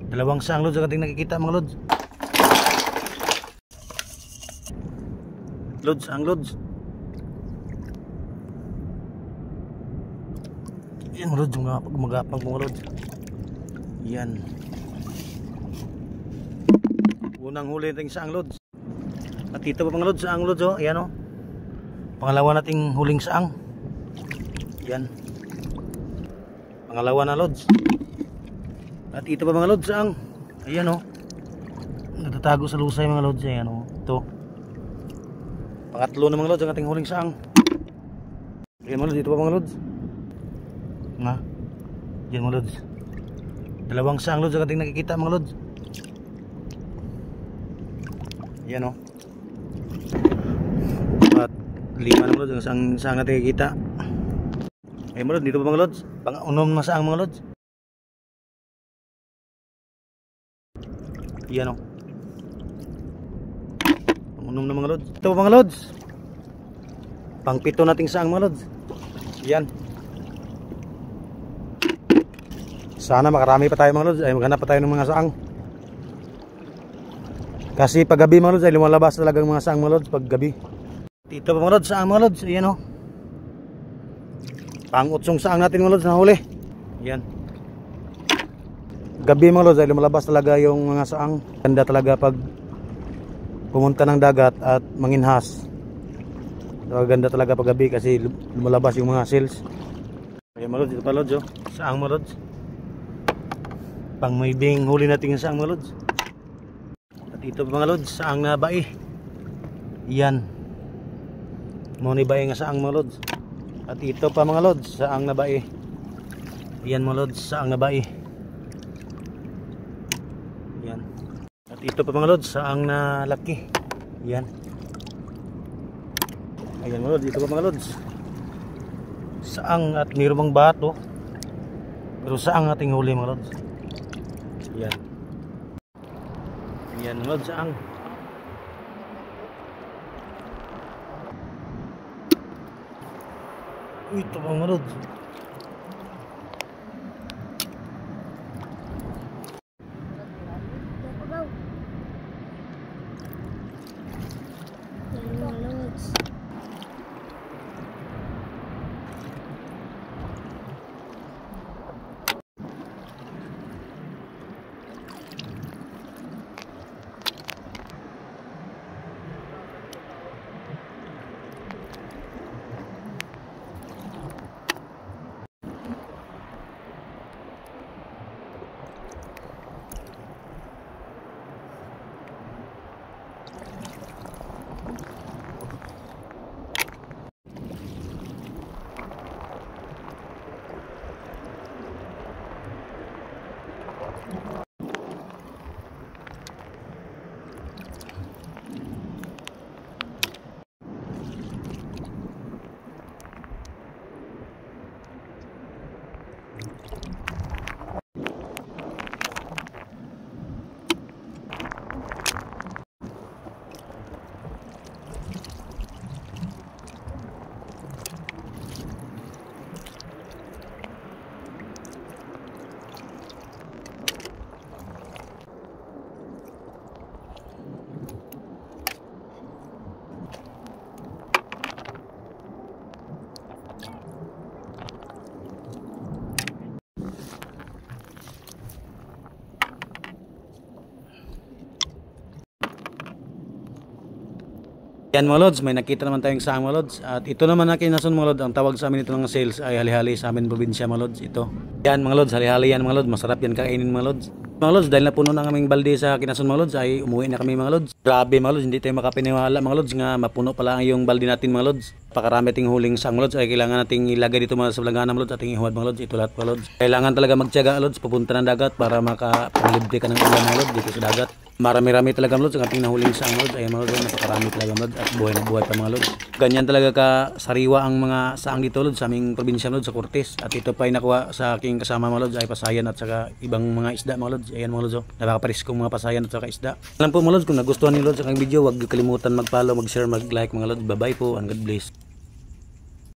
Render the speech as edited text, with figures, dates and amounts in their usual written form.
Dalawang saang lods ang ating nakikita mga lods. Lods, ang lods. Yan mga lods, magapang mga lods. Yan. Unang huli nating saang lods. At ito pa mga lods, saang lods oh. Ayan oh. Pangalawa nating huling saang. Yan. Pangalawa na lods. At ito pa mga lods, saang. Ayan oh. Natatago sa lusay mga lods. Ayan oh. Ito. Pangatlo na mga lods ang ating huling saang. Ayan mga lods, ito pa mga lods. Na. Yan mga lods. Dalawang saang lods ang ating nakikita mga lods. Yan o. At 5 na mga lods ang saang natin nakikita. Ayan mga lods, dito pa mga lods. Pang-unom na saang mga lods. Yan o. Pang-unom na mga lods. Ito pa mga lods. Pang-pito nating saang mga lods. Yan. Sana makarami pa tayo mga lods. Ay maghanap pa tayo ng mga saang. Kasi pag gabi mga lods ay lumalabas talagang mga saang mga lods pag gabi. Dito pa mga lods, saang mga lods. Ayan o. Pang-utsong saang natin mga lods na huli. Ayan. Gabi mga lods ay lumalabas talaga yung mga saang. Ganda talaga pag pumunta ng dagat at manginhas. Ganda talaga pag gabi kasi lumalabas yung mga seals. Ayan mga lods, dito pa lods oh. Saang mga lods. Pang may bing huli natin yung saang mga lods. At ito pa mga lods, saang na bai. Yan. Muna bai nga saang mga lods. At ito pa mga lods, saang na bai. Yan mga lods, saang na bai. Yan. At ito pa mga lods, saang na laki. Yan. Ayan mga lods, ito pa mga lods. Saang at mayroong bato. Pero saang ating huli mga lods. Yan. Yan mga lods, saang. Ito pa mga lods. Yan mga lods, may nakita naman tayong saang mga lods. At ito naman na kinason mga lods, ang tawag sa amin ito ng sales ay hali-hali sa amin probinsya mga lods. Ito. Yan mga lods, hali-hali yan mga lods. Masarap yan kainin mga lods. Mga lods, dahil napuno ng aming balde sa kinason mga lods ay umuwi na kami mga lods. Grabe mga lods, hindi tayo makapiniwala mga lods nga mapuno pala yung balde natin mga lods. Pakarami ting huling saang mga lods ay kailangan nating ilagay dito mga sa balangana mga lods, ating ihuwad mga lods. Ito lahat mga lods. Kailangan talaga magtiyaga lods, papunta ng dagat para makapanglibre ka ng ulam mga lods dito sa dagat. Marami-rami talaga mga lods ang ating nahuling saang mga lods. Ay mga lods, napakarami talaga mga lods at buhay na buhay pa mga lods. Ganyan talaga ka sariwa ang mga saang dito lods sa aming probinsya mga lods sa Cortes. At ito pa ay nakuha sa aking kasama mga lods ay pasayan at saka ibang mga isda mga lods. Ayan mga lods, oh. Napakapariskong mga pasayan at saka isda. Alam po mga lods, kung nagustuhan niyo lods ang aking video, huwag kalimutan mag-follow, mag-share, mag-like mga lods. Bye bye po and God bless.